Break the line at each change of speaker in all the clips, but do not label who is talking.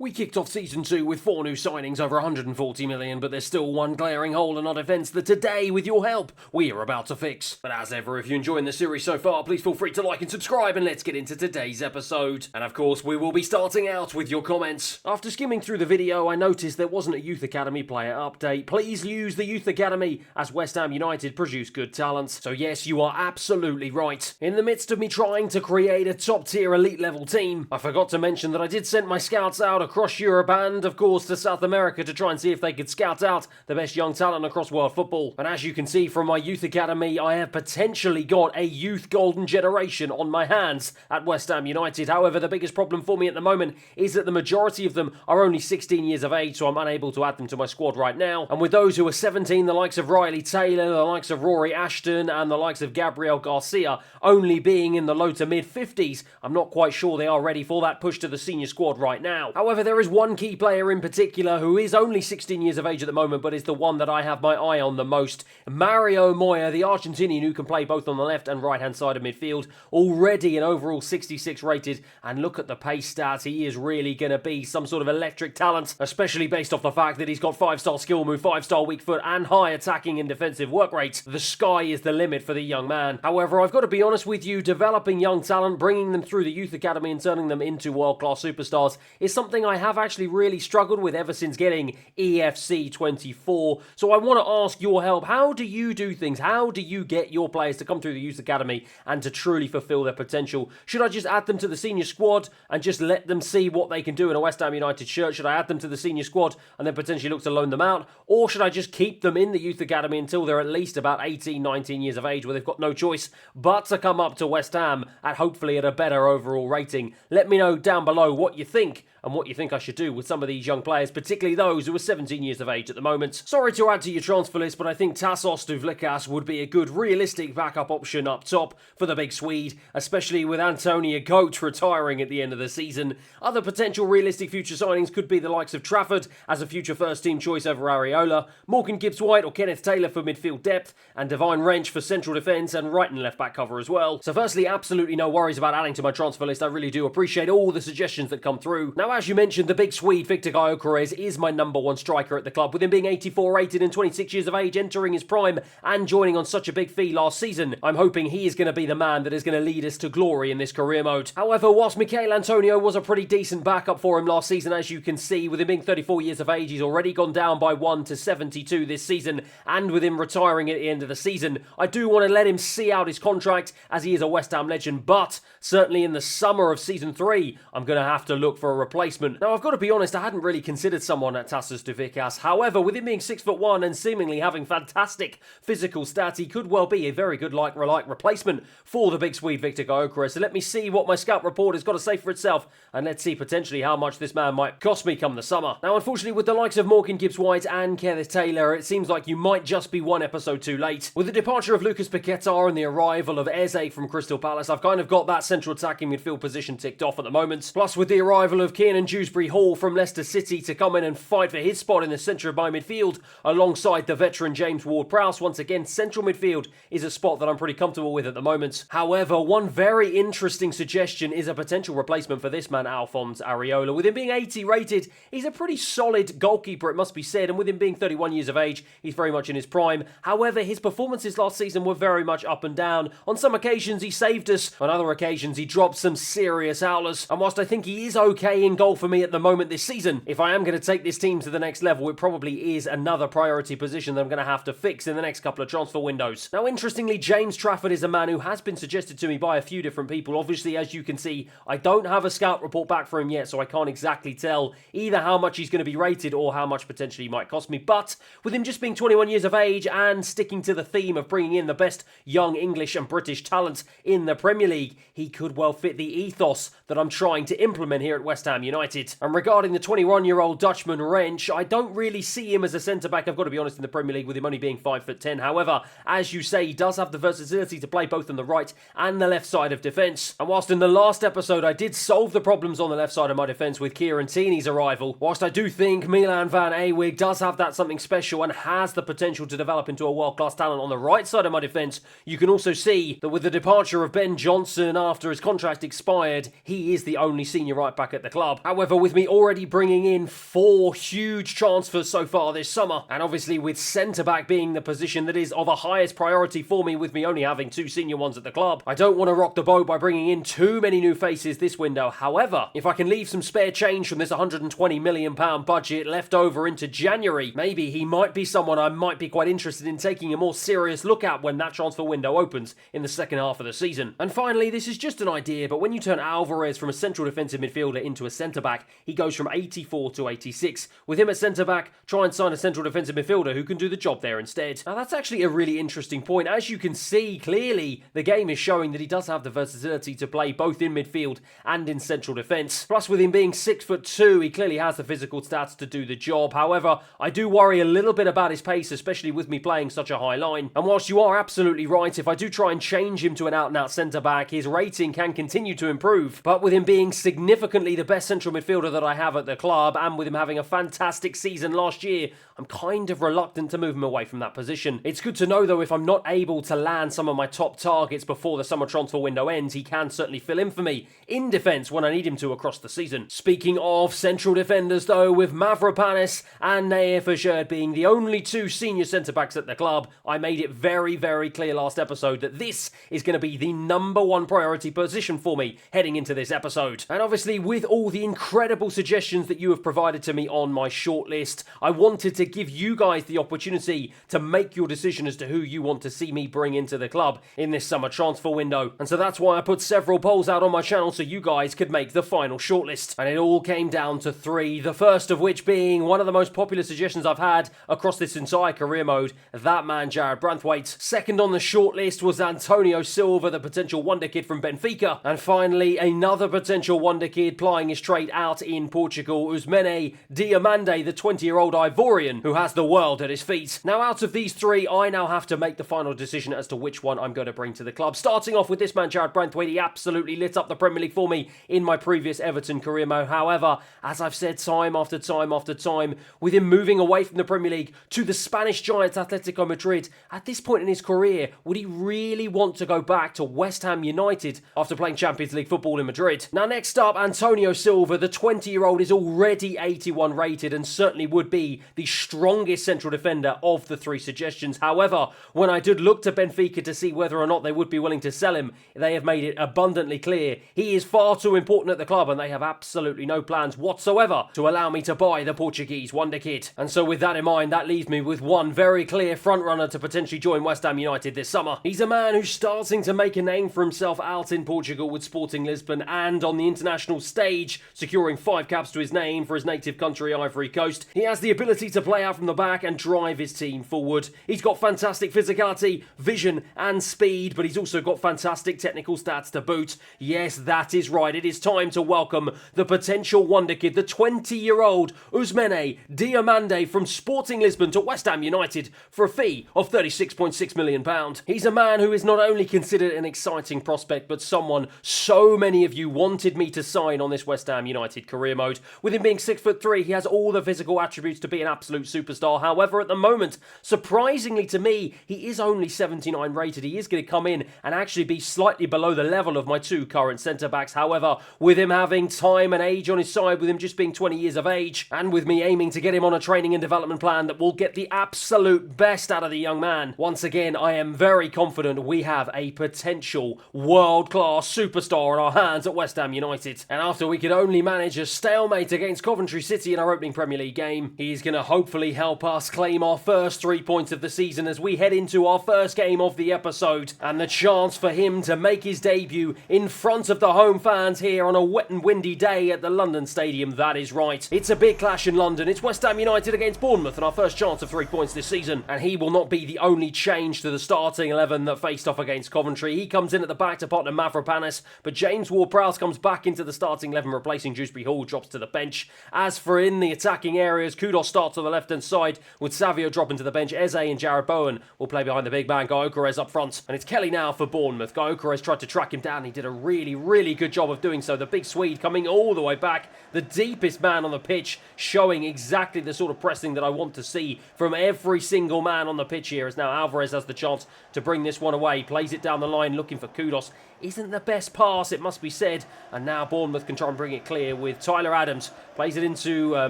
We kicked off Season 2 with 4 new signings over 140 million, but there's still one glaring hole in our defence that today, with your help, we are about to fix. But as ever, if you're enjoying the series so far, please feel free to like and subscribe, and let's get into today's episode. And of course, we will be starting out with your comments. After skimming through the video, I noticed there wasn't a Youth Academy player update. Please use the Youth Academy, as West Ham United produce good talent. So yes, you are absolutely right. In the midst of me trying to create a top-tier elite level team, I forgot to mention that I did send my scouts out across Europe and, of course, to South America to try and see if they could scout out the best young talent across world football. And as you can see from my Youth Academy, I have potentially got a youth golden generation on my hands at West Ham United. However, the biggest problem for me at the moment is that the majority of them are only 16 years of age, so I'm unable to add them to my squad right now. And with those who are 17, the likes of Riley Taylor, the likes of Rory Ashton, and the likes of Gabriel Garcia only being in the low to mid 50s, I'm not quite sure they are ready for that push to the senior squad right now. However, there is one key player in particular who is only 16 years of age at the moment, but is the one that I have my eye on the most. Mario Moya, the Argentinian who can play both on the left and right hand side of midfield, already an overall 66 rated, and look at the pace stats. He is really going to be some sort of electric talent, especially based off the fact that he's got 5-star skill move, 5-star weak foot, and high attacking and defensive work rate. The sky is the limit for the young man. However, I've got to be honest with you, developing young talent, bringing them through the Youth Academy and turning them into world-class superstars is something I have actually really struggled with ever since getting EFC 24. So I want to ask your help. How do you do things? How do you get your players to come through the Youth Academy and to truly fulfill their potential? Should I just add them to the senior squad and just let them see what they can do in a West Ham United shirt? Should I add them to the senior squad and then potentially look to loan them out? Or should I just keep them in the Youth Academy until they're at least about 18, 19 years of age, where they've got no choice but to come up to West Ham at hopefully at a better overall rating? Let me know down below what you think and what you think I should do with some of these young players, particularly those who are 17 years of age at the moment. Sorry to add to your transfer list, but I think Tassos Duvlikas would be a good realistic backup option up top for the big Swede, especially with Antonio Goat retiring at the end of the season. Other potential realistic future signings could be the likes of Trafford as a future first team choice over Areola, Morgan Gibbs-White or Kenneth Taylor for midfield depth, and Divine Wrench for central defence and right and left back cover as well. So firstly, absolutely no worries about adding to my transfer list. I really do appreciate all the suggestions that come through. Now, as you mentioned, the big Swede Victor Gyökeres is my number one striker at the club, with him being 84 rated and 26 years of age, entering his prime and joining on such a big fee last season. I'm hoping he is going to be the man that is going to lead us to glory in this career mode. However, whilst Michail Antonio was a pretty decent backup for him last season, as you can see, with him being 34 years of age, he's already gone down by 1 to 72 this season, and with him retiring at the end of the season, I do want to let him see out his contract, as he is a West Ham legend, but certainly in the summer of Season 3, I'm going to have to look for a replacement. Now, I've got to be honest, I hadn't really considered someone at Tassos Duvlikas. However, with him being 6'1" and seemingly having fantastic physical stats, he could well be a very good like-for-like replacement for the big Swede Victor Gyökeres. So let me see what my scout report has got to say for itself, and let's see potentially how much this man might cost me come the summer. Now, unfortunately, with the likes of Morgan Gibbs-White and Kenneth Taylor, it seems like you might just be one episode too late. With the departure of Lucas Paquetá and the arrival of Eze from Crystal Palace, I've kind of got that central attacking midfield position ticked off at the moment. Plus, with the arrival of Kiernan Dewsbury Hall from Leicester City to come in and fight for his spot in the centre of my midfield, alongside the veteran James Ward-Prowse, once again, central midfield is a spot that I'm pretty comfortable with at the moment. However, one very interesting suggestion is a potential replacement for this man, Alphonse Areola. With him being 80 rated, he's a pretty solid goalkeeper, it must be said, and with him being 31 years of age, he's very much in his prime. However, his performances last season were very much up and down. On some occasions, he saved us. On other occasions, he dropped some serious howlers. And whilst I think he is okay in goal for me at the moment this season, if I am going to take this team to the next level, it probably is another priority position that I'm going to have to fix in the next couple of transfer windows. Now, interestingly, James Trafford is a man who has been suggested to me by a few different people. Obviously, as you can see, I don't have a scout report back for him yet, so I can't exactly tell either how much he's going to be rated or how much potentially he might cost me. But with him just being 21 years of age and sticking to the theme of bringing in the best young English and British talent in the Premier League, he could well fit the ethos that I'm trying to implement here at West Ham United. And regarding the 21-year-old Dutchman Wrench, I don't really see him as a centre-back, I've got to be honest, in the Premier League, with him only being 5'10". However, as you say, he does have the versatility to play both on the right and the left side of defence. And whilst in the last episode I did solve the problems on the left side of my defence with Kieran Tierney's arrival, whilst I do think Milan van Ewig does have that something special and has the potential to develop into a world-class talent on the right side of my defence, you can also see that with the departure of Ben Johnson after his contract expired, he is the only senior right back at the club. club. However, with me already bringing in 4 huge transfers so far this summer, and obviously with centre-back being the position that is of a highest priority for me, with me only having 2 senior ones at the club, I don't want to rock the boat by bringing in too many new faces this window. However, if I can leave some spare change from this £120 million budget left over into January, maybe he might be someone I might be quite interested in taking a more serious look at when that transfer window opens in the second half of the season. And finally, this is just an idea, but when you turn Alvarez from a central defensive midfielder into a centre-back, he goes from 84 to 86. With him at centre-back, try and sign a central defensive midfielder who can do the job there instead. Now that's actually a really interesting point. As you can see, clearly the game is showing that he does have the versatility to play both in midfield and in central defence. Plus, with him being 6'2", he clearly has the physical stats to do the job. However, I do worry a little bit about his pace, especially with me playing such a high line. And whilst you are absolutely right, if I do try and change him to an out-and-out centre-back, his rating can continue to improve. But with him being significantly the best central midfielder that I have at the club, and with him having a fantastic season last year, I'm kind of reluctant to move him away from that position. It's good to know, though, if I'm not able to land some of my top targets before the summer transfer window ends, he can certainly fill in for me in defence when I need him to across the season. Speaking of central defenders, though, with Mavropanis and Nair Fajerd being the only 2 senior centre-backs at the club, I made it very, very clear last episode that this is going to be the number 1 priority position for me heading into this episode. And obviously, with all the incredible suggestions that you have provided to me on my shortlist, I wanted to give you guys the opportunity to make your decision as to who you want to see me bring into the club in this summer transfer window. And so that's why I put several polls out on my channel so you guys could make the final shortlist. And it all came down to 3, the first of which being one of the most popular suggestions I've had across this entire career mode, that man Jarrad Branthwaite. Second on the shortlist was Antonio Silva, the potential wonder kid from Benfica. And finally, another potential wonder kid plying his trade out in Portugal, Ousmane Diomande, the 20-year-old Ivorian who has the world at his feet. Now, out of these 3, I now have to make the final decision as to which one I'm going to bring to the club. Starting off with this man, Jarrad Branthwaite, he absolutely lit up the Premier League for me in my previous Everton career mode. However, as I've said time after time after time, with him moving away from the Premier League to the Spanish giants Atletico Madrid, at this point in his career, would he really want to go back to West Ham United after playing Champions League football in Madrid? Now, next up, Antonio Silva, the 20-year-old, is already 81 rated and certainly would be the strongest central defender of the 3 suggestions. However, when I did look to Benfica to see whether or not they would be willing to sell him, they have made it abundantly clear he is far too important at the club and they have absolutely no plans whatsoever to allow me to buy the Portuguese wonder kid. And so with that in mind, that leaves me with one very clear frontrunner to potentially join West Ham United this summer. He's a man who's starting to make a name for himself out in Portugal with Sporting Lisbon and on the international stage, securing 5 caps to his name for his native country, Ivory Coast. He has the ability to play out from the back and drive his team forward. He's got fantastic physicality, vision and speed, but he's also got fantastic technical stats to boot. Yes, that is right. It is time to welcome the potential wonder kid, the 20-year-old Ousmane Diomande from Sporting Lisbon to West Ham United for a fee of £36.6 million. He's a man who is not only considered an exciting prospect, but someone so many of you wanted me to sign on this West Ham United career mode. With him being 6'3", he has all the physical attributes to be an absolute superstar. However, at the moment, surprisingly to me, he is only 79 rated. He is going to come in and actually be slightly below the level of my 2 current centre-backs. However, with him having time and age on his side, with him just being 20 years of age, and with me aiming to get him on a training and development plan that will get the absolute best out of the young man, once again, I am very confident we have a potential world-class superstar on our hands at West Ham United. And after we could only manage a stalemate against Coventry City in our opening Premier League game, he's going to hopefully help us claim our first 3 points of the season as we head into our first game of the episode, and the chance for him to make his debut in front of the home fans here on a wet and windy day at the London Stadium. That is right. It's a big clash in London. It's West Ham United against Bournemouth and our first chance of 3 points this season, and he will not be the only change to the starting 11 that faced off against Coventry. He comes in at the back to partner Mavropanis, but James Ward-Prowse comes back into the starting 11 replacing Dewsbury Hall, drops to the bench. As for in the attacking areas, Kudos starts on the left-hand side with Savio dropping to the bench. Eze and Jarrod Bowen will play behind the big man, Gyökeres up front. And it's Kelly now for Bournemouth. Gyökeres tried to track him down. He did a really, really good job of doing so. The big Swede coming all the way back. The deepest man on the pitch, showing exactly the sort of pressing that I want to see from every single man on the pitch here, as now Alvarez has the chance to bring this one away. Plays it down the line, looking for Kudos. isn't the best pass, it must be said. And now Bournemouth can try and bring it clear with Tyler Adams. Plays it into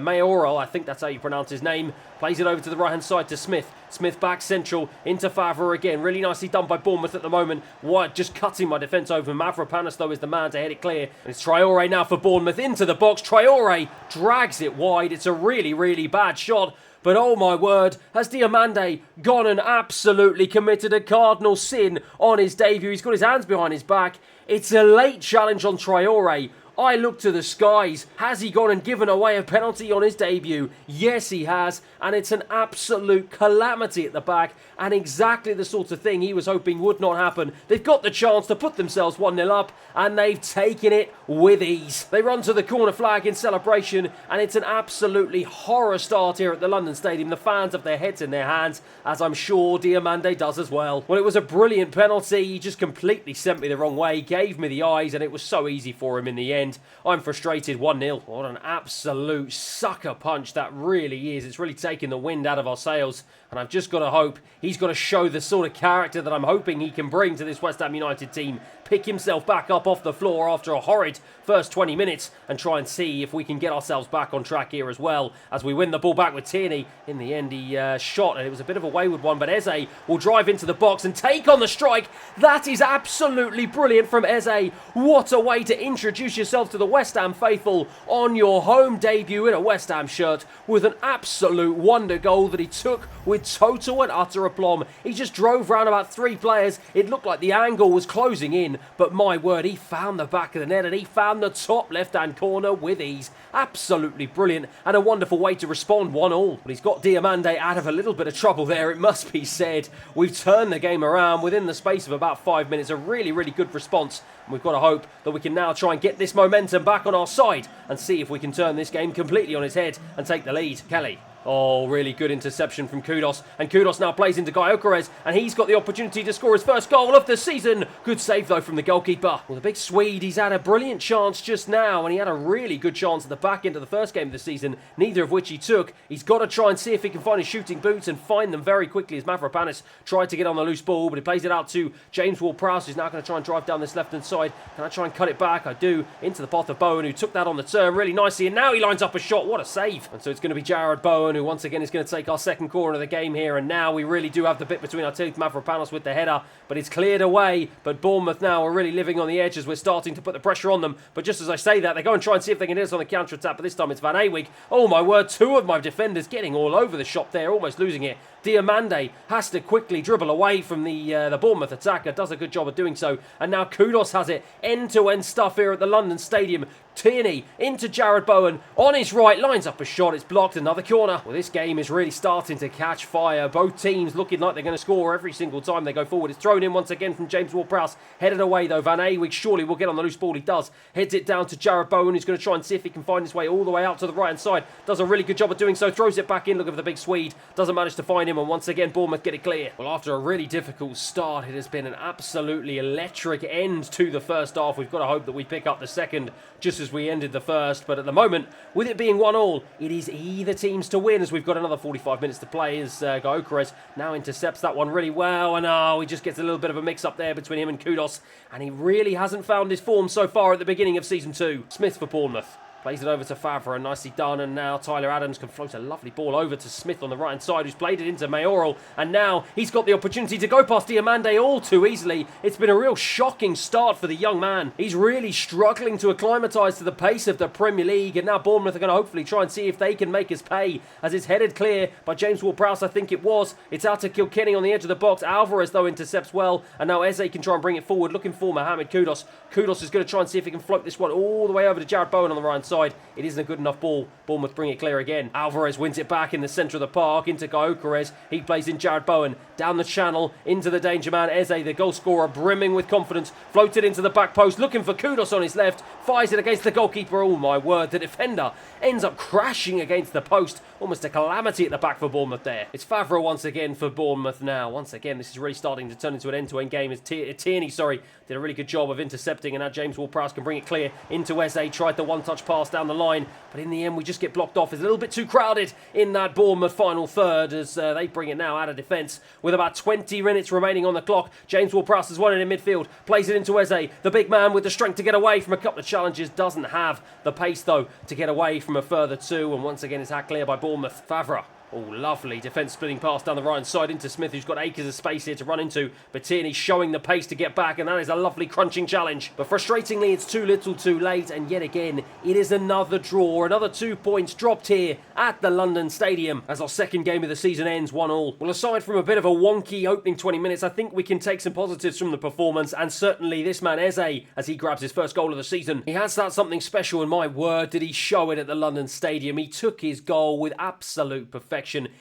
Mayoral, I think that's how you pronounce his name. Plays it over to the right-hand side to Smith. Smith back central into Favre again. Really nicely done by Bournemouth at the moment. What, just cutting my defence over. Mavropanos, though, is the man to head it clear. And it's Traore now for Bournemouth into the box. Traore drags it wide. It's a really, really bad shot. But oh my word, has Diomande gone and absolutely committed a cardinal sin on his debut? He's got his hands behind his back. It's a late challenge on Traore. I look to the skies. Has he gone and given away a penalty on his debut? Yes, he has. And it's an absolute calamity at the back. And exactly the sort of thing he was hoping would not happen. They've got the chance to put themselves 1-0 up. And they've taken it with ease. They run to the corner flag in celebration. And it's an absolutely horror start here at the London Stadium. The fans have their heads in their hands, as I'm sure Diomande does as well. Well, it was a brilliant penalty. He just completely sent me the wrong way. Gave me the eyes. And it was so easy for him in the end. I'm frustrated, 1-0. What an absolute sucker punch that really is. It's really taken the wind out of our sails. And I've just got to hope he's got to show the sort of character that I'm hoping he can bring to this West Ham United team. Pick himself back up off the floor after a horrid first 20 minutes and try and see if we can get ourselves back on track here as well as we win the ball back with Tierney. In the end, he shot, and it was a bit of a wayward one, but Eze will drive into the box and take on the strike. That is absolutely brilliant from Eze. What a way to introduce yourself to the West Ham faithful on your home debut in a West Ham shirt with an absolute wonder goal that he took with total and utter aplomb. He just drove round about 3 players. It looked like the angle was closing in, but my word, he found the back of the net and he found the top left-hand corner with ease. Absolutely brilliant and a wonderful way to respond 1-1. But he's got Diomande out of a little bit of trouble there, it must be said. We've turned the game around within the space of about 5 minutes. A really, really good response. And we've got to hope that we can now try and get this momentum back on our side and see if we can turn this game completely on its head and take the lead. Kelly. Oh, really good interception from Kudos. And Kudos now plays into Guy Okerez, and he's got the opportunity to score his first goal of the season. Good save, though, from the goalkeeper. Well, the big Swede, he's had a brilliant chance just now, and he had a really good chance at the back end of the first game of the season, neither of which he took. He's got to try and see if he can find his shooting boots and find them very quickly as Mavropanos tried to get on the loose ball, but he plays it out to James Ward-Prowse, who's now going to try and drive down this left-hand side. Can I try and cut it back? I do. Into the path of Bowen, who took that on the turn really nicely, and now he lines up a shot. What a save. And so it's going to be Jared Bowen, who once again is going to take our second corner of the game here, and now we really do have the bit between our teeth. Mavropanos with the header, but it's cleared away. But Bournemouth now are really living on the edge as we're starting to put the pressure on them. But just as I say that, they go and try and see if they can hit us on the counter-attack, but this time it's Van Awig. Oh my word, 2 of my defenders getting all over the shop there, almost losing it. Diomande has to quickly dribble away from the Bournemouth attacker, does a good job of doing so, and now Kudos has it. End-to-end stuff here at the London Stadium. Tierney into Jared Bowen, on his right, lines up a shot, it's blocked, another corner. Well, this game is really starting to catch fire. Both teams looking like they're going to score every single time they go forward. It's thrown in once again from James Ward-Prowse, headed away though. Van Awig surely will get on the loose ball, he does. Heads it down to Jared Bowen, who's going to try and see if he can find his way all the way out to the right-hand side. Does a really good job of doing so, throws it back in, looking for the big Swede. Doesn't manage to find him, and once again Bournemouth get it clear. Well, after a really difficult start, it has been an absolutely electric end to the first half. We've got to hope that we pick up the second just as we ended the first, but at the moment, with it being 1-1, it is either teams to win as we've got another 45 minutes to play as Guy Okerez now intercepts that one really well, and he just gets a little bit of a mix-up there between him and Kudos, and he really hasn't found his form so far at the beginning of Season 2. Smith for Bournemouth. Plays it over to Favre, and nicely done, and now Tyler Adams can float a lovely ball over to Smith on the right-hand side, who's played it into Mayoral, and now he's got the opportunity to go past Diomande all too easily. It's been a real shocking start for the young man. He's really struggling to acclimatise to the pace of the Premier League, and now Bournemouth are going to hopefully try and see if they can make us pay, as it's headed clear by James Ward-Prowse, I think it was. It's out to Kilkenny on the edge of the box. Alvarez, though, intercepts well, and now Eze can try and bring it forward, looking for Mohamed Kudos. Kudos is going to try and see if he can float this one all the way over to Jared Bowen on the right-hand side. It isn't a good enough ball. Bournemouth bring it clear again. Alvarez wins it back in the centre of the park into Guy Okerez. He plays in Jared Bowen. Down the channel into the danger man. Eze, the goal scorer, brimming with confidence. Floated into the back post, looking for Kudos on his left. fires it against the goalkeeper. Oh my word, the defender ends up crashing against the post. Almost a calamity at the back for Bournemouth there. It's Favre once again for Bournemouth now. Once again, this is really starting to turn into an end-to-end game as Tierney, did a really good job of intercepting, and now James Ward-Prowse can bring it clear into Eze. Tried the one-touch pass down the line, but in the end we just get blocked off. It's a little bit too crowded in that Bournemouth final third as they bring it now out of defence with about 20 minutes remaining on the clock. James Ward-Prowse has won it in midfield, plays it into Eze. The big man with the strength to get away from a couple of challenges doesn't have the pace though to get away from a further two, and once again it's hacked clear by Bournemouth. Favre. Oh, lovely defence splitting pass down the right side into Smith, who's got acres of space here to run into. But Tierney showing the pace to get back, and that is a lovely crunching challenge. But frustratingly, it's too little too late, and yet again, it is another draw. Another 2 points dropped here at the London Stadium as our second game of the season ends 1-1. Well, aside from a bit of a wonky opening 20 minutes, I think we can take some positives from the performance, and certainly this man Eze, as he grabs his first goal of the season. He has that something special, and my word, did he show it at the London Stadium. He took his goal with absolute perfection.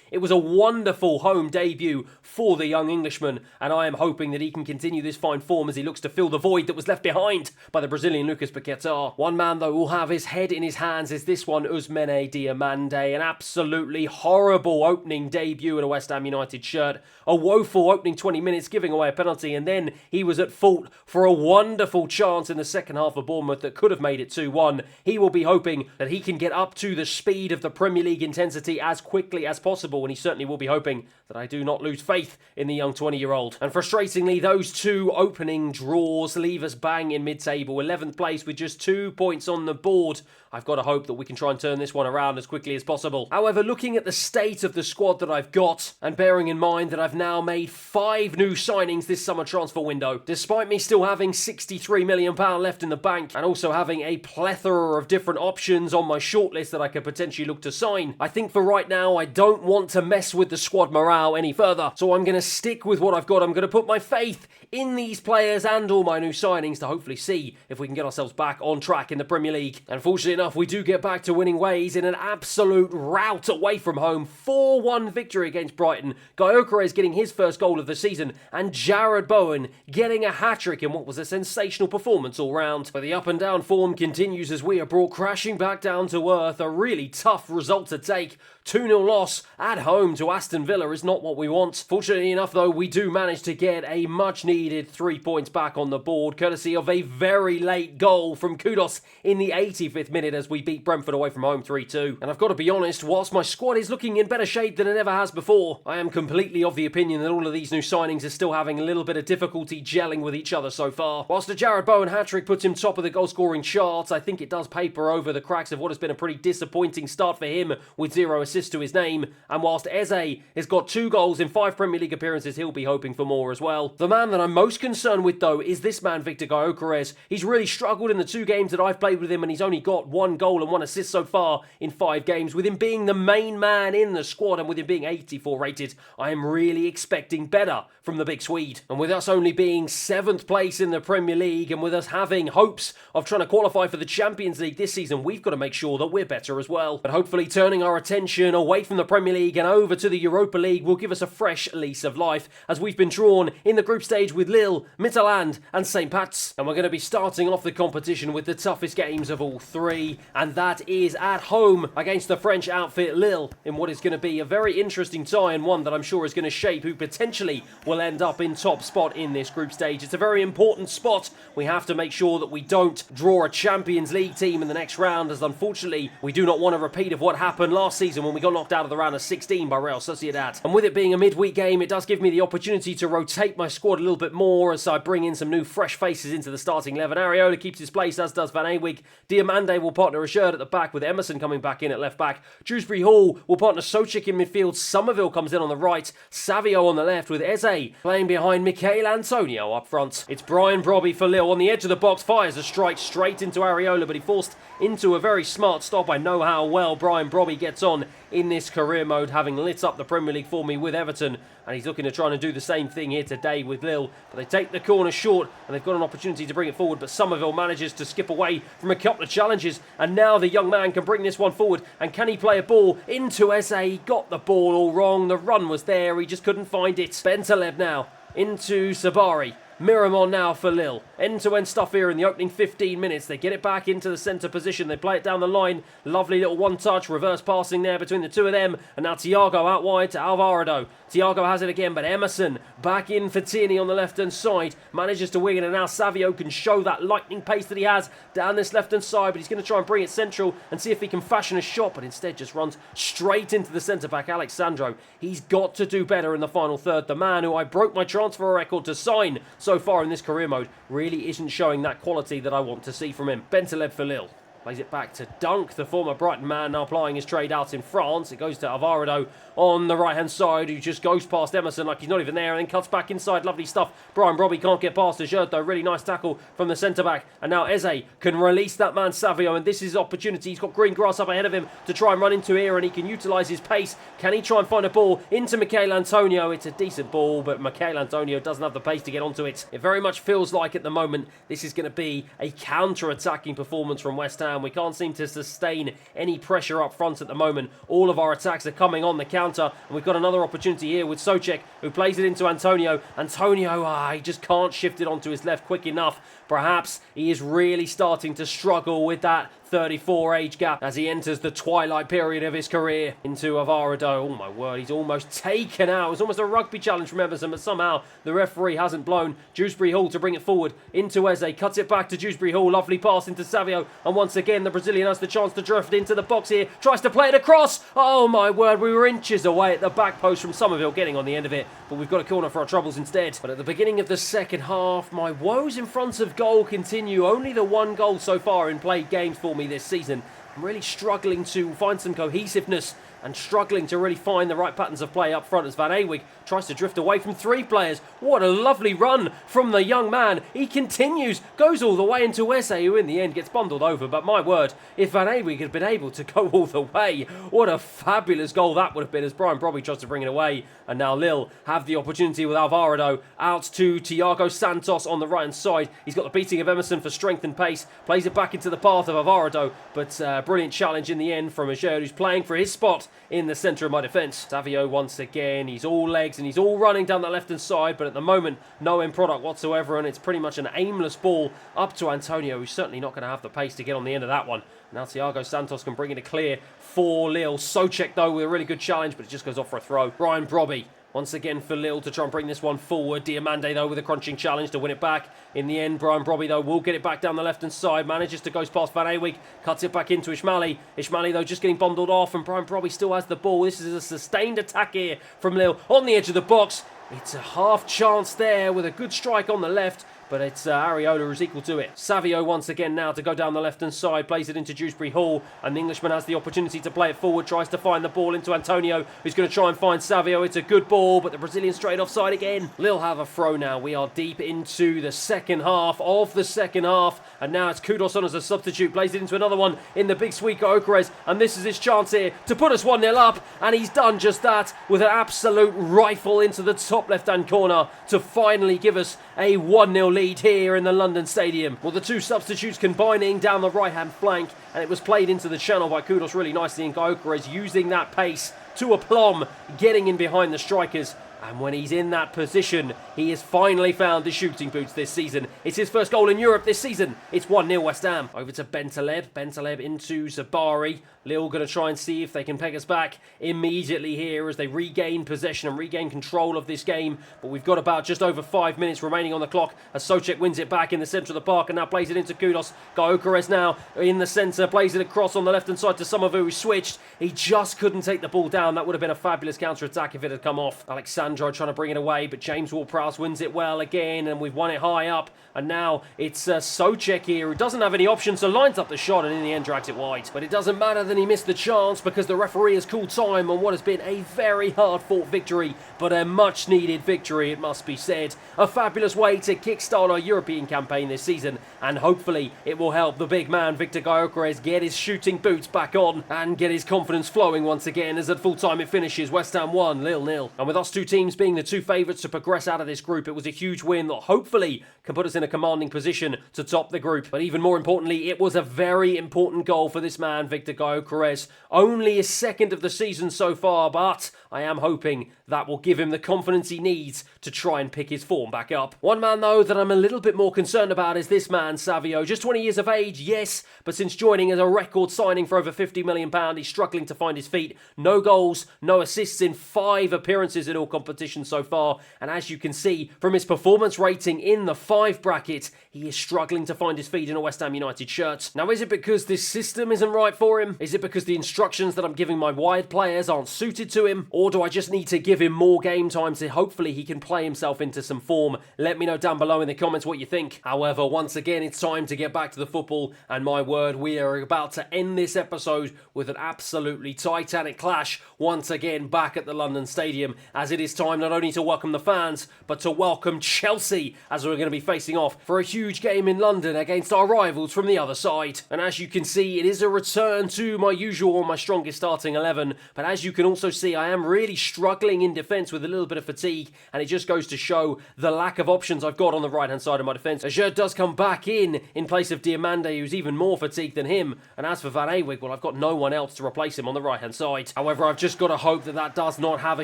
It was a wonderful home debut for the young Englishman, and I am hoping that he can continue this fine form as he looks to fill the void that was left behind by the Brazilian Lucas Paquetá. One man, though, will have his head in his hands is this one, Ousmane Diomande. An absolutely horrible opening debut in a West Ham United shirt. A woeful opening 20 minutes, giving away a penalty, and then he was at fault for a wonderful chance in the second half of Bournemouth that could have made it 2-1. He will be hoping that he can get up to the speed of the Premier League intensity as quickly as possible, and he certainly will be hoping that I do not lose faith in the young 20-year-old. And frustratingly, those two opening draws leave us bang in mid-table, 11th place with just 2 points on the board. I've got to hope that we can try and turn this one around as quickly as possible. However, looking at the state of the squad that I've got, and bearing in mind that I've now made 5 new signings this summer transfer window, despite me still having £63 million left in the bank, and also having a plethora of different options on my shortlist that I could potentially look to sign, I think for right now, I don't want to mess with the squad morale any further. So I'm going to stick with what I've got. I'm going to put my faith in these players and all my new signings to hopefully see if we can get ourselves back on track in the Premier League. And fortunately enough, we do get back to winning ways in an absolute rout away from home. 4-1 victory against Brighton. Gyökeres getting his first goal of the season, and Jarrod Bowen getting a hat-trick in what was a sensational performance all round. But the up and down form continues as we are brought crashing back down to earth. A really tough result to take. 2-0 loss at home to Aston Villa is not what we want. Fortunately enough, though, we do manage to get a much-needed 3 points back on the board, courtesy of a very late goal from Kudos in the 85th minute as we beat Brentford away from home 3-2. And I've got to be honest, whilst my squad is looking in better shape than it ever has before, I am completely of the opinion that all of these new signings are still having a little bit of difficulty gelling with each other so far. Whilst the Jarrod Bowen hat-trick puts him top of the goal-scoring charts, I think it does paper over the cracks of what has been a pretty disappointing start for him with 0 assists to his name, and whilst Eze has got 2 goals in 5 Premier League appearances, he'll be hoping for more as well. The man that I'm most concerned with, though, is this man, Victor Gyökeres. He's really struggled in the 2 games that I've played with him, and he's only got 1 goal and 1 assist so far in 5 games. With him being the main man in the squad and with him being 84 rated, I am really expecting better from the big Swede. And with us only being 7th place in the Premier League, and with us having hopes of trying to qualify for the Champions League this season, we've got to make sure that we're better as well. But hopefully turning our attention away from the Premier League and over to the Europa League will give us a fresh lease of life, as we've been drawn in the group stage with Lille, Midtjylland and St. Pat's. And we're going to be starting off the competition with the toughest games of all 3, and that is at home against the French outfit Lille, in what is going to be a very interesting tie, and one that I'm sure is going to shape who potentially will end up in top spot in this group stage. It's a very important spot. We have to make sure that we don't draw a Champions League team in the next round, as unfortunately we do not want a repeat of what happened last season when we got knocked out of the round of 16 by Real Sociedad. And with it being a midweek game, it does give me the opportunity to rotate my squad a little bit more as I bring in some new fresh faces into the starting 11. Areola keeps his place, as does Van Ewig. Diomande will partner Asherd at the back, with Emerson coming back in at left back. Dewsbury Hall will partner Souček in midfield. Somerville comes in on the right. Savio on the left, with Eze playing behind Michail Antonio up front. It's Brian Brobby for Lille on the edge of the box, fires a strike straight into Areola, but he forced into a very smart stop. I know how well Brian Brobby gets on in this career mode, having lit up the Premier League for me with Everton, and he's looking to try and do the same thing here today with Lille. But they take the corner short, and they've got an opportunity to bring it forward, but Somerville manages to skip away from a couple of challenges, and now the young man can bring this one forward. And can he play a ball into Eze? He got the ball all wrong. The run was there, he just couldn't find it. Bentaleb now into Sabari. Miramon now for Lille. End-to-end stuff here in the opening 15 minutes. They get it back into the centre position. They play it down the line. Lovely little one-touch, reverse passing there between the two of them. And now Thiago out wide to Alvarado. Thiago has it again, but Emerson back in for Tierney on the left-hand side. Manages to wing it, and now Savio can show that lightning pace that he has down this left-hand side, but he's going to try and bring it central and see if he can fashion a shot, but instead just runs straight into the centre-back, Alexandro. He's got to do better in the final third. The man who I broke my transfer record to sign so far in this career mode really isn't showing that quality that I want to see from him. Bentaleb for Lille. Plays it back to Dunk, the former Brighton man, now plying his trade out in France. It goes to Alvarado on the right-hand side, who just goes past Emerson like he's not even there, and then cuts back inside. Lovely stuff. Brian Brobby can't get past Ajerd, though. Really nice tackle from the centre-back. And now Eze can release that man Savio, and this is his opportunity. He's got green grass up ahead of him to try and run into here, and he can utilise his pace. Can he try and find a ball into Michail Antonio? It's a decent ball, but Michail Antonio doesn't have the pace to get onto it. It very much feels like at the moment this is going to be a counter-attacking performance from West Ham. We can't seem to sustain any pressure up front at the moment. All of our attacks are coming on the counter, and we've got another opportunity here with Souček, who plays it into Antonio. Antonio, he just can't shift it onto his left quick enough. Perhaps he is really starting to struggle with that 34 age gap as he enters the twilight period of his career. Into Alvarado. Oh my word, he's almost taken out. It was almost a rugby challenge from Emerson, but somehow the referee hasn't blown. Dewsbury Hall to bring it forward into Eze. Cuts it back to Dewsbury Hall. Lovely pass into Savio. And once again, the Brazilian has the chance to drift into the box here. Tries to play it across. Oh my word, we were inches away at the back post from Somerville getting on the end of it. But we've got a corner for our troubles instead. But at the beginning of the second half, my woes in front of goal continue. Only the one goal so far in played games for me this season. I'm really struggling to find some cohesiveness and struggling to really find the right patterns of play up front as Van Ewig tries to drift away from three players. What a lovely run from the young man. He continues, goes all the way into Eze, who in the end gets bundled over. But my word, if Van Ewig had been able to go all the way, what a fabulous goal that would have been as Brian Brobby tries to bring it away. And now Lille have the opportunity with Alvarado out to Thiago Santos on the right-hand side. He's got the beating of Emerson for strength and pace. Plays it back into the path of Alvarado, but brilliant challenge in the end from Ajerd, who's playing for his spot in the centre of my defence. Savio once again, he's all legs and he's all running down the left-hand side, but at the moment, no end product whatsoever, and it's pretty much an aimless ball up to Antonio, who's certainly not going to have the pace to get on the end of that one. Now Thiago Santos can bring it clear for Lille. Souček, though, with a really good challenge, but it just goes off for a throw. Brian Brobby once again for Lille to try and bring this one forward. Diomande, though, with a crunching challenge to win it back. In the end, Brian Brobby, though, will get it back down the left-hand side. Manages to go past Van Ewig. Cuts it back into Ismaili. Ismaili, though, just getting bundled off, and Brian Brobby still has the ball. This is a sustained attack here from Lille on the edge of the box. It's a half chance there with a good strike on the left, but it's Areola who's equal to it. Savio once again now to go down the left-hand side, plays it into Dewsbury Hall, and the Englishman has the opportunity to play it forward, tries to find the ball into Antonio, who's going to try and find Savio. It's a good ball, but the Brazilian straight offside again. Lille have a throw now. We are deep into the second half of the second half, and now it's Kudos on as a substitute, plays it into another one in the big sweet Gyökeres, and this is his chance here to put us 1-0 up, and he's done just that with an absolute rifle into the top left-hand corner to finally give us a 1-0 lead here in the London Stadium. Well, the two substitutes combining down the right-hand flank, and it was played into the channel by Kudos really nicely, and Gyökeres using that pace to aplomb, getting in behind the strikers. And when he's in that position, he has finally found the shooting boots this season. It's his first goal in Europe this season. It's 1-0 West Ham. Over to Bentaleb. Bentaleb into Zabari. Lille going to try and see if they can peg us back immediately here as they regain possession and regain control of this game. But we've got about just over 5 minutes remaining on the clock as Souček wins it back in the centre of the park and now plays it into Kudos. Gyökeres now in the centre, plays it across on the left-hand side to Somerville, who switched. He just couldn't take the ball down. That would have been a fabulous counter-attack if it had come off. Alexandro trying to bring it away, but James Ward-Prowse wins it well again, and we've won it high up. And now it's Souček here, who doesn't have any options, so lines up the shot and in the end drags it wide. But it doesn't matter that he missed the chance because the referee has called time on what has been a very hard-fought victory, but a much-needed victory, it must be said. A fabulous way to kickstart our European campaign this season, and hopefully it will help the big man Victor Gyökeres get his shooting boots back on and get his confidence flowing once again as at full-time it finishes West Ham 1, Lille 0. And with us two teams being the two favourites to progress out of this group, it was a huge win that hopefully can put us in a commanding position to top the group. But even more importantly, it was a very important goal for this man, Victor Gyökeres. Only his second of the season so far, but I am hoping that will give him the confidence he needs to try and pick his form back up. One man, though, that I'm a little bit more concerned about is this man, Savio. Just 20 years of age, yes, but since joining as a record signing for over £50 million, he's struggling to find his feet. No goals, no assists in 5 appearances in all competitions so far, and as you can see from his performance rating in the 5 bracket, he is struggling to find his feet in a West Ham United shirt. Now, is it because this system isn't right for him? Is it because the instructions that I'm giving my wide players aren't suited to him? Or do I just need to give him more game time so hopefully he can play himself into some form? Let me know down below in the comments what you think. However, once again, it's time to get back to the football, and my word, we are about to end this episode with an absolutely titanic clash once again back at the London Stadium, as it is time not only to welcome the fans, but to welcome Chelsea, as we're going to be facing off for a huge game in London against our rivals from the other side. And as you can see, it is a return to my usual, my strongest starting 11, but as you can also see, I am really struggling in defence with a little bit of fatigue, and it just goes to show the lack of options I've got on the right hand side of my defence. Azure does come back in place of Diamande, who's even more fatigued than him, and as for Van Awig, well, I've got no one else to replace him on the right hand side. However, I've just got to hope that that does not have a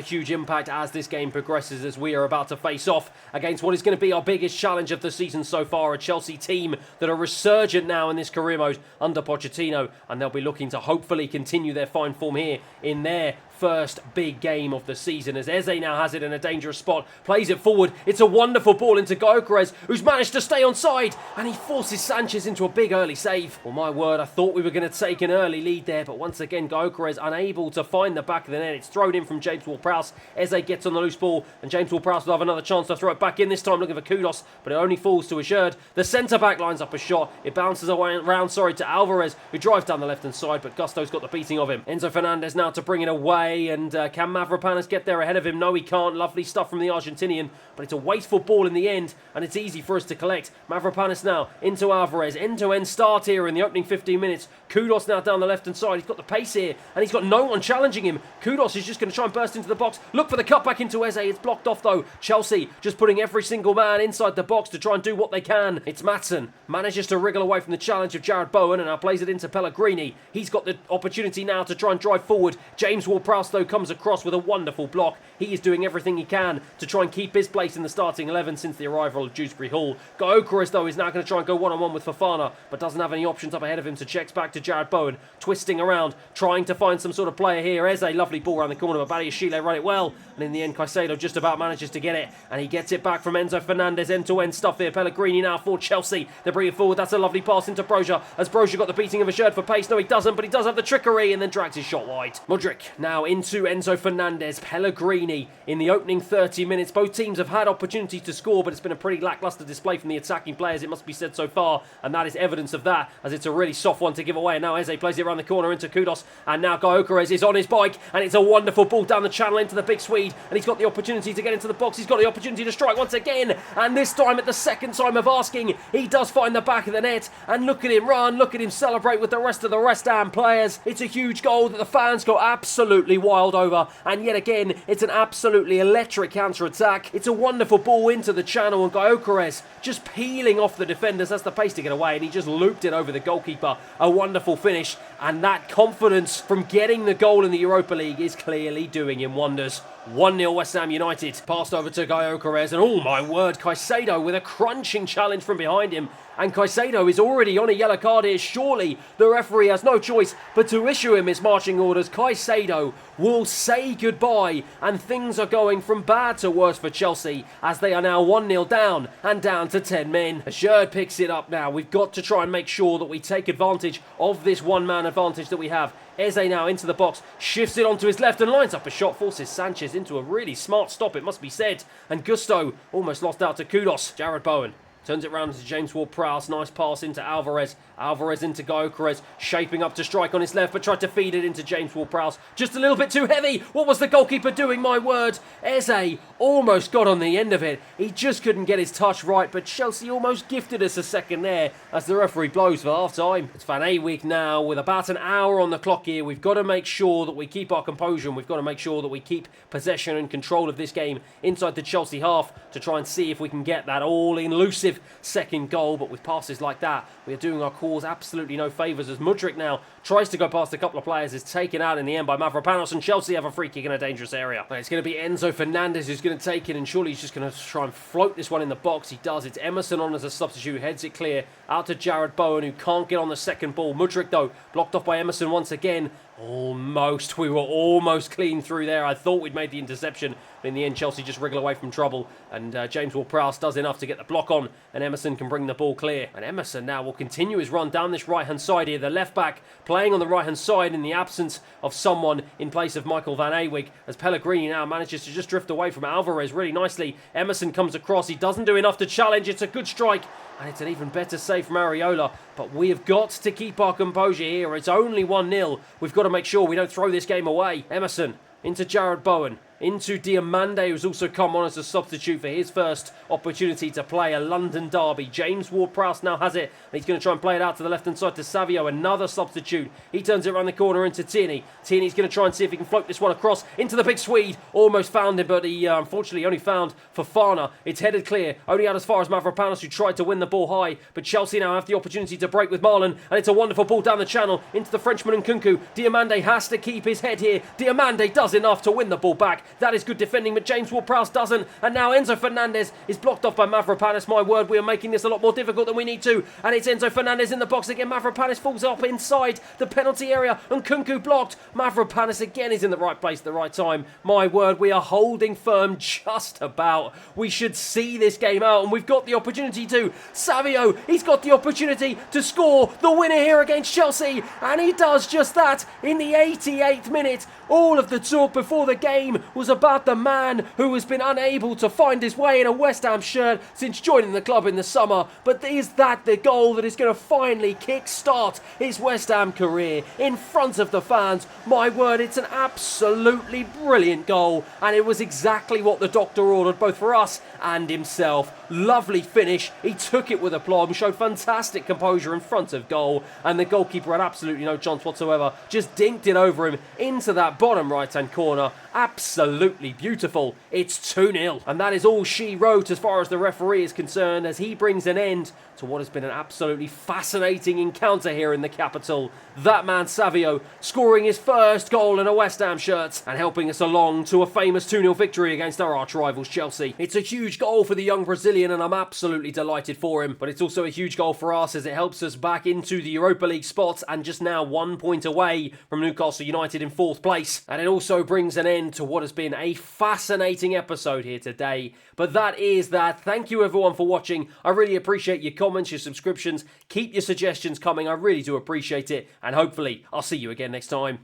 huge impact as this game progresses, as we are about to face off against what is going to be our biggest challenge of the season so far, a Chelsea team that are resurgent now in this career mode under Pochettino, and they'll be looking to hopefully continue their fine form here in their first big game of the season, as Eze now has it in a dangerous spot, plays it forward, it's a wonderful ball into Gyökeres, who's managed to stay on side, and he forces Sanchez into a big early save. Well, my word, I thought we were going to take an early lead there, but once again, Gyökeres unable to find the back of the net. It's thrown in from James Ward-Prowse. Eze gets on the loose ball, and James Ward-Prowse will have another chance to throw it back in, this time looking for Kudos, but it only falls to Assured. The centre-back lines up a shot, it bounces around, to Alvarez, who drives down the left-hand side, but Gusto's got the beating of him. Enzo Fernandez now to bring it away, and can Mavropanos get there ahead of him? No, he can't. Lovely stuff from the Argentinian, but it's a wasteful ball in the end, and it's easy for us to collect. Mavropanos now into Alvarez. End-to-end start here in the opening 15 minutes. Kudos now down the left-hand side. He's got the pace here, and he's got no one challenging him. Kudos is just going to try and burst into the box. Look for the cutback into Eze. It's blocked off, though. Chelsea just putting every single man inside the box to try and do what they can. It's Maatsen. Manages to wriggle away from the challenge of Jared Bowen, and now plays it into Pellegrini. He's got the opportunity now to try and drive forward. James Ward-Prowse, though, comes across with a wonderful block. He is doing everything he can to try and keep his place in the starting 11 since the arrival of Dewsbury Hall. Gyökeres, though, is now going to try and go one-on-one with Fofana, but doesn't have any options up ahead of him, so checks back to Jared Bowen, twisting around, trying to find some sort of player here. Eze, lovely ball around the corner, but Badiashile run it well, and in the end, Caicedo just about manages to get it, and he gets it back from Enzo Fernandez. End-to-end stuff here. Pellegrini now for Chelsea. They bring it forward. That's a lovely pass into Broja, as Broja got the beating of Assured for pace. No, he doesn't, but he does have the trickery, and then drags his shot wide. Mudryk now into Enzo Fernandez. Pellegrini in the opening 30 minutes. Both teams have had opportunities to score, but it's been a pretty lacklustre display from the attacking players, it must be said so far, and that is evidence of that, as it's a really soft one to give away. And now Eze plays it around the corner into Kudos, and now Gyökeres is on his bike, and it's a wonderful ball down the channel into the big Swede, and he's got the opportunity to get into the box. He's got the opportunity to strike once again, and this time, at the second time of asking, he does find the back of the net, and look at him run, look at him celebrate with the rest of the West Ham players. It's a huge goal that the fans go absolutely wild over, and yet again, it's an absolutely electric counter-attack. It's a wonderful ball into the channel, and Gyökeres just peeling off the defenders. That's the pace to get away, and he just looped it over the goalkeeper. A wonderful finish, and that confidence from getting the goal in the Europa League is clearly doing him wonders. 1-0 West Ham United. Passed over to Gyökeres, and oh my word, Caicedo with a crunching challenge from behind him. And Caicedo is already on a yellow card here. Surely the referee has no choice but to issue him his marching orders. Caicedo will say goodbye, and things are going from bad to worse for Chelsea, as they are now 1-0 down and down to 10 men. Assured picks it up now. We've got to try and make sure that we take advantage of this one-man advantage that we have. Eze now into the box, shifts it onto his left and lines up a shot, forces Sanchez into a really smart stop, it must be said. And Gusto almost lost out to Kudos. Jared Bowen turns it round to James Ward-Prowse. Nice pass into Alvarez. Alvarez into Gyökeres, shaping up to strike on his left, but tried to feed it into James Ward-Prowse. Just a little bit too heavy. What was the goalkeeper doing, my word? Eze almost got on the end of it. He just couldn't get his touch right, but Chelsea almost gifted us a second there as the referee blows for half-time. It's Van Awig now with about an hour on the clock here. We've got to make sure that we keep our composure, and we've got to make sure that we keep possession and control of this game inside the Chelsea half to try and see if we can get that all-elusive massive second goal, but with passes like that, we are doing our cause absolutely no favours as Mudryk now tries to go past a couple of players, is taken out in the end by Mavropanos, and Chelsea have a free kick in a dangerous area. But it's going to be Enzo Fernandez who's going to take it, and surely he's just going to try and float this one in the box. He does. It's Emerson on as a substitute, heads it clear out to Jared Bowen, who can't get on the second ball. Mudryk, though, blocked off by Emerson once again. Almost. We were almost clean through there. I thought we'd made the interception, but in the end, Chelsea just wriggle away from trouble, and James Ward-Prowse does enough to get the block on, and Emerson can bring the ball clear. And Emerson now will continue his run down this right-hand side here. The left-back playing on the right-hand side in the absence of someone in place of Michael Van Awig, as Pellegrini now manages to just drift away from Alvarez really nicely. Emerson comes across. He doesn't do enough to challenge. It's a good strike, and it's an even better save from Areola. But we have got to keep our composure here. It's only 1-0. We've got to make sure we don't throw this game away. Emerson into Jared Bowen, into Diomande, who's also come on as a substitute for his first opportunity to play a London derby. James Ward-Prowse now has it, and he's going to try and play it out to the left-hand side to Savio, another substitute. He turns it around the corner into Tierney. Tierney's going to try and see if he can float this one across into the big Swede. Almost found him, but he unfortunately only found Fofana. It's headed clear, only out as far as Mavropanos, who tried to win the ball high, but Chelsea now have the opportunity to break with Marlon, and it's a wonderful ball down the channel into the Frenchman and Nkunku. Diomande has to keep his head here. Diomande does enough to win the ball back. That is good defending, but James Ward-Prowse doesn't. And now Enzo Fernandez is blocked off by Mavropanos. My word, we are making this a lot more difficult than we need to. And it's Enzo Fernandez in the box again. Mavropanos falls up inside the penalty area, and Nkunku blocked. Mavropanos again is in the right place at the right time. My word, we are holding firm just about. We should see this game out, and we've got the opportunity to. Savio, he's got the opportunity to score the winner here against Chelsea, and he does just that in the 88th minute. All of the talk before the game was about the man who has been unable to find his way in a West Ham shirt since joining the club in the summer. But is that the goal that is going to finally kick-start his West Ham career in front of the fans? My word, it's an absolutely brilliant goal, and it was exactly what the doctor ordered, both for us and himself. Lovely finish. He took it with aplomb, showed fantastic composure in front of goal, and the goalkeeper had absolutely no chance whatsoever. Just dinked it over him into that bottom right-hand corner. Absolutely beautiful. It's 2-0. And that is all she wrote as far as the referee is concerned, as he brings an end to what has been an absolutely fascinating encounter here in the capital. That man Savio scoring his first goal in a West Ham shirt and helping us along to a famous 2-0 victory against our arch-rivals Chelsea. It's a huge goal for the young Brazilian, and I'm absolutely delighted for him. But it's also a huge goal for us, as it helps us back into the Europa League spot and just now 1 point away from Newcastle United in 4th place. And it also brings an end to what has been a fascinating episode here today. But that is that. Thank you everyone for watching. I really appreciate your comments, your subscriptions. Keep your suggestions coming. I really do appreciate it. And hopefully I'll see you again next time.